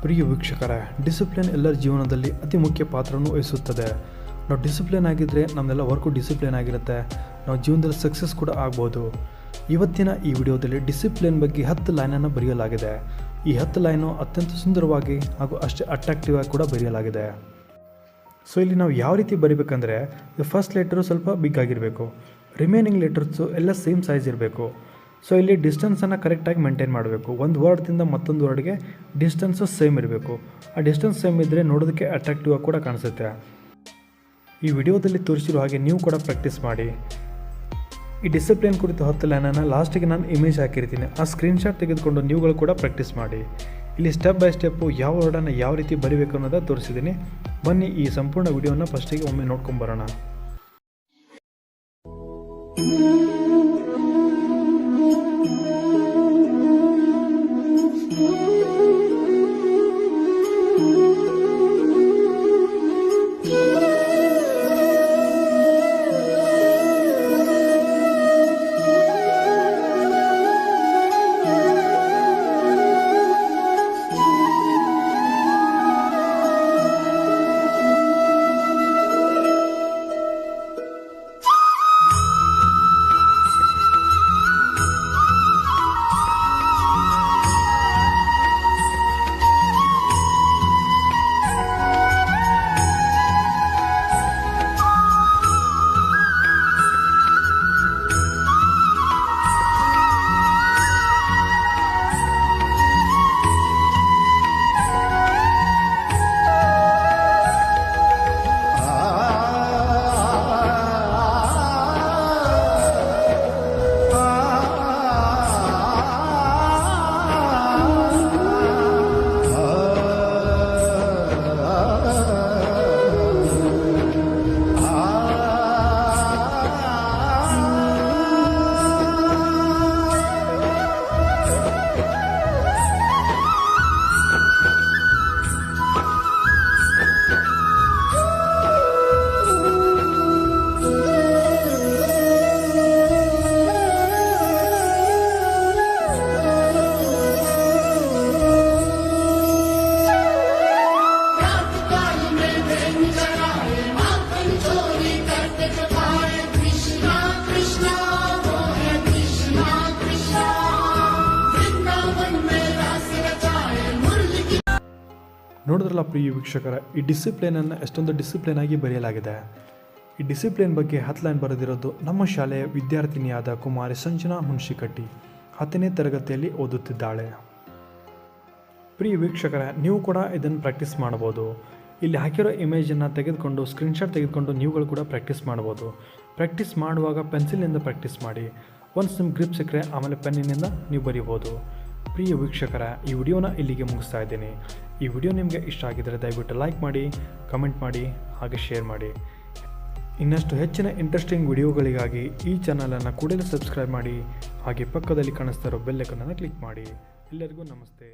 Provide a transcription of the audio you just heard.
ಪ್ರಿಯ ವೀಕ್ಷಕರೇ, ಡಿಸಿಪ್ಲಿನ್ ಎಲ್ಲರ ಜೀವನದಲ್ಲಿ ಅತಿ ಮುಖ್ಯ ಪಾತ್ರವನ್ನು ವಹಿಸುತ್ತದೆ. ನಾವು ಡಿಸಿಪ್ಲಿನ್ ಆಗಿದ್ದರೆ ನಮ್ಮೆಲ್ಲ ವರ್ಕು ಡಿಸಿಪ್ಲಿನ್ ಆಗಿರುತ್ತೆ, ನಾವು ಜೀವನದಲ್ಲಿ ಸಕ್ಸಸ್ ಕೂಡ ಆಗ್ಬೋದು. ಇವತ್ತಿನ ಈ ವಿಡಿಯೋದಲ್ಲಿ ಡಿಸಿಪ್ಲಿನ್ ಬಗ್ಗೆ 10 ಲೈನನ್ನು ಬರೆಯಲಾಗಿದೆ. ಈ 10 ಲೈನು ಅತ್ಯಂತ ಸುಂದರವಾಗಿ ಹಾಗೂ ಅಷ್ಟೇ ಅಟ್ರಾಕ್ಟಿವ್ ಆಗಿ ಕೂಡ ಬರೆಯಲಾಗಿದೆ. ಸೊ ಇಲ್ಲಿ ನಾವು ಯಾವ ರೀತಿ ಬರಿಬೇಕಂದ್ರೆ, ಫಸ್ಟ್ ಲೆಟರು ಸ್ವಲ್ಪ ಬಿಗ್ ಆಗಿರಬೇಕು, ರಿಮೈನಿಂಗ್ ಲೆಟರ್ಸು ಎಲ್ಲ ಸೇಮ್ ಸೈಜ್ ಇರಬೇಕು. ಸೊ ಇಲ್ಲಿ ಡಿಸ್ಟೆನ್ಸನ್ನು ಕರೆಕ್ಟಾಗಿ ಮೇಂಟೈನ್ ಮಾಡಬೇಕು. ಒಂದು ವರ್ಡ್ದಿಂದ ಮತ್ತೊಂದು ವರ್ಡ್ಗೆ ಡಿಸ್ಟೆನ್ಸು ಸೇಮ್ ಇರಬೇಕು. ಆ ಡಿಸ್ಟೆನ್ಸ್ ಸೇಮ್ ಇದ್ದರೆ ನೋಡೋದಕ್ಕೆ ಅಟ್ರಾಕ್ಟಿವ್ ಆಗಿ ಕೂಡ ಕಾಣಿಸುತ್ತೆ. ಈ ವಿಡಿಯೋದಲ್ಲಿ ತೋರಿಸಿರೋ ಹಾಗೆ ನೀವು ಕೂಡ ಪ್ರಾಕ್ಟೀಸ್ ಮಾಡಿ. ಈ ಡಿಸಿಪ್ಲಿನ್ ಕುರಿತು 10 ಲೈನನ್ನು ಲಾಸ್ಟಿಗೆ ನಾನು ಇಮೇಜ್ ಹಾಕಿರ್ತೀನಿ, ಆ ಸ್ಕ್ರೀನ್ಶಾಟ್ ತೆಗೆದುಕೊಂಡು ನೀವುಗಳು ಕೂಡ ಪ್ರಾಕ್ಟೀಸ್ ಮಾಡಿ. ಇಲ್ಲಿ ಸ್ಟೆಪ್ ಬೈ ಸ್ಟೆಪ್ಪು ಯಾವ ವರ್ಡನ್ನು ಯಾವ ರೀತಿ ಬರೀಬೇಕು ಅನ್ನೋದನ್ನು ತೋರಿಸಿದ್ದೀನಿ. ಬನ್ನಿ ಈ ಸಂಪೂರ್ಣ ವಿಡಿಯೋನ ಫಸ್ಟಿಗೆ ಒಮ್ಮೆ ನೋಡ್ಕೊಂಬರೋಣ. ನೋಡಿದ್ರಲ್ಲ ಪ್ರಿಯ ವೀಕ್ಷಕರ, ಈ ಡಿಸಿಪ್ಲಿನನ್ನು ಎಷ್ಟೊಂದು ಡಿಸಿಪ್ಲಿನ್ ಆಗಿ ಬರೆಯಲಾಗಿದೆ. ಈ ಡಿಸಿಪ್ಲಿನ್ ಬಗ್ಗೆ 10 ಲೈನ್ ಬರೆದಿರೋದು ನಮ್ಮ ಶಾಲೆಯ ವಿದ್ಯಾರ್ಥಿನಿಯಾದ ಕುಮಾರಿ ಸಂಜನಾ ಹುಣಸಿಕಟ್ಟಿ, 10ನೇ ತರಗತಿಯಲ್ಲಿ ಓದುತ್ತಿದ್ದಾಳೆ. ಪ್ರಿಯ ವೀಕ್ಷಕರ, ನೀವು ಕೂಡ ಇದನ್ನು ಪ್ರಾಕ್ಟೀಸ್ ಮಾಡ್ಬೋದು. ಇಲ್ಲಿ ಹಾಕಿರೋ ಇಮೇಜನ್ನು ತೆಗೆದುಕೊಂಡು ಸ್ಕ್ರೀನ್ಶಾಟ್ ತೆಗೆದುಕೊಂಡು ನೀವುಗಳು ಕೂಡ ಪ್ರಾಕ್ಟೀಸ್ ಮಾಡ್ಬೋದು. ಪ್ರಾಕ್ಟೀಸ್ ಮಾಡುವಾಗ ಪೆನ್ಸಿಲ್ನಿಂದ ಪ್ರಾಕ್ಟೀಸ್ ಮಾಡಿ. ಒನ್ಸ್ ನಿಮ್ಮ ಗ್ರಿಪ್ ಸಿಕ್ಕರೆ ಆಮೇಲೆ ಪೆನ್ನಿನಿಂದ ನೀವು ಬರೀಬೋದು. ಪ್ರಿಯ ವೀಕ್ಷಕರ, ಈ ವಿಡಿಯೋನ ಇಲ್ಲಿಗೆ ಮುಗಿಸ್ತಾ ಇದ್ದೀನಿ. ಈ ವಿಡಿಯೋ ನಿಮಗೆ ಇಷ್ಟ ಆಗಿದ್ದರೆ ದಯವಿಟ್ಟು ಲೈಕ್ ಮಾಡಿ, ಕಮೆಂಟ್ ಮಾಡಿ, ಹಾಗೆ ಶೇರ್ ಮಾಡಿ. ಇನ್ನಷ್ಟು ಹೆಚ್ಚಿನ ಇಂಟ್ರೆಸ್ಟಿಂಗ್ ವಿಡಿಯೋಗಳಿಗಾಗಿ ಈ ಚಾನಲನ್ನು ಕೂಡಲೇ ಸಬ್ಸ್ಕ್ರೈಬ್ ಮಾಡಿ, ಹಾಗೆ ಪಕ್ಕದಲ್ಲಿ ಕಾಣಿಸ್ತಾ ಇರೋ ಬೆಲ್ ಐಕಾನನ್ನು ಕ್ಲಿಕ್ ಮಾಡಿ. ಎಲ್ಲರಿಗೂ ನಮಸ್ತೆ.